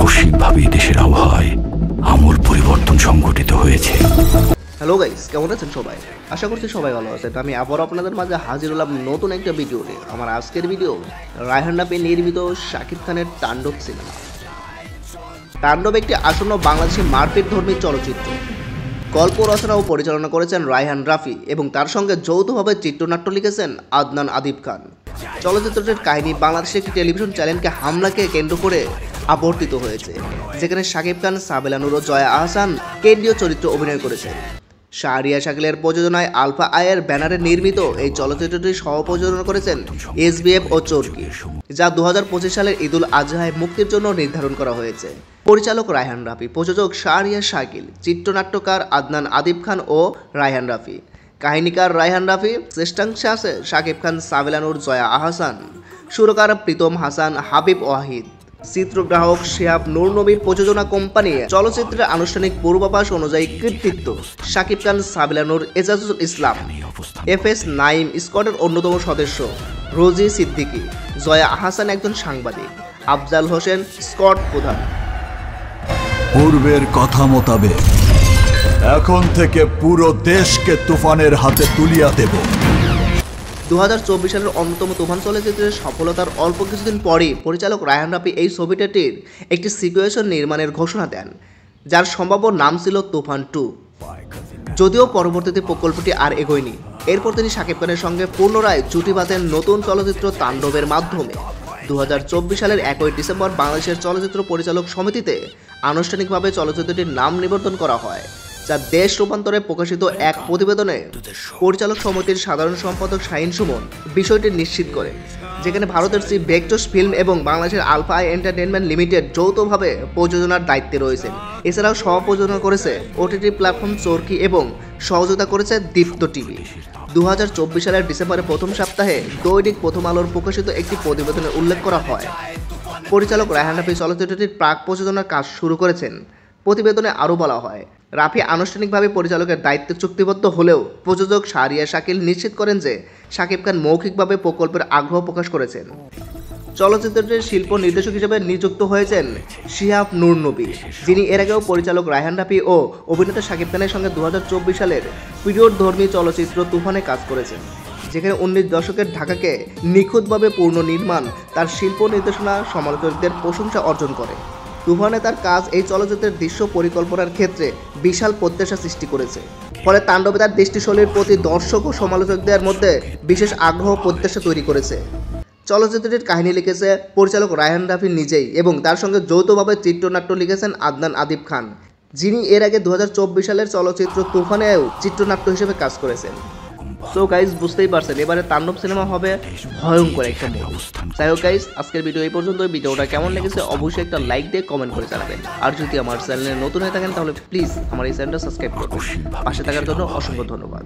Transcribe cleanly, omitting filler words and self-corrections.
আকস্মিকভাবে দেশের আবহাওয়ায় আমূল পরিবর্তন সংঘটিত হয়েছে। হ্যালো গাইস, কেমন আছেন সবাই? আশা করছি সবাই ভালো আছেন। আমি আবার আপনাদের মাঝে হাজির হলাম নতুন একটা ভিডিও নিয়ে। আমার আজকের ভিডিও রায়হান রাফি নির্মিত শাকিব খানের তাণ্ডব সিনেমা। তাণ্ডব একটি আসন্ন বাংলাদেশি মারপিট ধর্মী চলচ্চিত্র। গল্প রচনা ও পরিচালনা করেছেন রায়হান রাফি এবং তার সঙ্গে যৌথভাবে চিত্রনাট্য লিখেছেন আদনান আদিব খান। চলচ্চিত্রটির কাহিনী বাংলাদেশের একটি টেলিভিশন চ্যানেলকে হামলাকে কেন্দ্র করে আবর্তিত হয়েছে, যেখানে শাকিব খান, সাবেলা নূর ও জয়া আহসান কেন্দ্রীয় চরিত্রে অভিনয় করেছেন। শাহরিয়ার শাকিলের প্রযোজনায় আলফা আয়ের ব্যানারে নির্মিত এই চলচ্চিত্রটি সহ-প্রযোজনা করেছেন এসবিএফ ও চরকি, যা 2025 সালের ঈদুল আজহায় মুক্তির জন্য নির্ধারণ করা হয়েছে। পরিচালক রায়হান রাফি, প্রযোজক শাহরিয়ার শাকিল, চিত্রনাট্যকার আদনান আদিব খান ও রায়হান রাফি, কাহিনীকার রায়হান রাফি, শ্রেষ্ঠাংশে আছে শাকিব খান, সাবেলা নূর, জয়া আহসান, সুরকার প্রীতম হাসান, হাবিব ওয়াহিদ, চিত্রগ্রাহক শিহাব নূর নবীর প্রযোজনা কোম্পানি। চলচ্চিত্রের আনুষ্ঠানিক পূর্বাভাস অনুযায়ী কৃতিত্ব শাকিব খান, সাবেলা নূর, এজাজুল ইসলাম, এফএস নাইম স্কোয়াডের অন্যতম সদস্য, রোজি সিদ্দিকী, জয়া আহসান একজন সাংবাদিক, আফজাল হোসেন স্কোয়াড প্রধান। পূর্বের কথা মোতাবেক এখন থেকে পুরো দেশকে তুফানের হাতে তুলিয়া দেব। 2024 সালের অন্যতম তুফান চলচ্চিত্রের সফলতার অল্প কিছুদিন পরেই পরিচালক রায়হান রাফি এই ছবিটির একটি সিকুয়েশন নির্মাণের ঘোষণা দেন, যার সম্ভাব্য নাম ছিল তুফান 2। যদিও পরবর্তীতে প্রকল্পটি আর এগোয়নি। এরপর তিনি শাকিব খানের সঙ্গে পুনরায় জুটি বাঁধেন নতুন চলচ্চিত্র তাণ্ডবের মাধ্যমে। 2024 সালের 1 ডিসেম্বর বাংলাদেশের চলচ্চিত্র পরিচালক সমিতিতে আনুষ্ঠানিকভাবে চলচ্চিত্রটির নাম নিবন্ধন করা হয়, যা দেশ রূপান্তরে প্রকাশিত এক প্রতিবেদনে পরিচালক সমিতির সাধারণ সম্পাদক শাহিন সুমন বিষয়টি নিশ্চিত করে, যেখানে ভারতের শ্রী ভেক্টরস ফিল্ম এবং বাংলাদেশের আলফা আই এন্টারটেইনমেন্ট লিমিটেড যৌথভাবে প্রযোজনার দায়িত্বে রয়েছেন। এছাড়াও সহ-প্রযোজনা করেছে ওটিটি প্ল্যাটফর্ম চরকি এবং সহযোগিতা করেছে দীপ্ত টিভি। 2024 সালের ডিসেম্বরের প্রথম সপ্তাহে দৈনিক প্রথম আলোর প্রকাশিত একটি প্রতিবেদনে উল্লেখ করা হয়, পরিচালক রায়হান রাফি চলচ্চিত্রটির প্রাক প্রযোজনার কাজ শুরু করেছেন। প্রতিবেদনে আরও বলা হয়, রাফি আনুষ্ঠানিকভাবে পরিচালকের দায়িত্বে চুক্তিবদ্ধ হলেও প্রযোজক শাহরিয়ার শাকিল নিশ্চিত করেন যে শাকিব খান মৌখিকভাবে প্রকল্পের আগ্রহ প্রকাশ করেছেন। চলচ্চিত্রটির শিল্প নির্দেশক হিসেবে নিযুক্ত হয়েছেন শিহাব নূর নবী, যিনি এর আগেও পরিচালক রায়হান রাফি ও অভিনেতা শাকিব খানের সঙ্গে 2024 সালের পিরিয়ড ধর্মী চলচ্চিত্র তুফানে কাজ করেছেন, যেখানে 19 দশকের ঢাকাকে নিখুঁতভাবে পুনর্নির্মাণ তার শিল্প নির্দেশনা সমালোচকদের প্রশংসা অর্জন করে। তুফানে তার কাজ এই চলচ্চিত্রের দৃশ্য পরিকল্পনার ক্ষেত্রে বিশাল প্রত্যাশা সৃষ্টি করেছে, ফলে তাণ্ডবে তার দৃষ্টিশৈলীর প্রতি দর্শক ও সমালোচকদের মধ্যে বিশেষ আগ্রহ প্রত্যাশা তৈরি করেছে। চলচ্চিত্রটির কাহিনী লিখেছে পরিচালক রায়হান রাফি নিজেই এবং তার সঙ্গে যৌথভাবে চিত্রনাট্য লিখেছেন আদনান আদিব খান, যিনি এর আগে 2024 সালের চলচ্চিত্র তুফানেও চিত্রনাট্য হিসেবে কাজ করেছেন। সো গাইজ, বুঝতেই পারছেন এবারে তাণ্ডব সিনেমা হবে ভয়ঙ্কর একটা মুভি। যাই হোক গাইজ, আজকের ভিডিও এই পর্যন্ত। ভিডিওটা কেমন লেগেছে অবশ্যই একটা লাইক দিয়ে কমেন্ট করে জানাবেন। আর যদি আমার চ্যানেলে নতুন হয়ে থাকেন তাহলে প্লিজ আমার এই চ্যানেলটা সাবস্ক্রাইব করবেন। পাশে থাকার জন্য অসংখ্য ধন্যবাদ।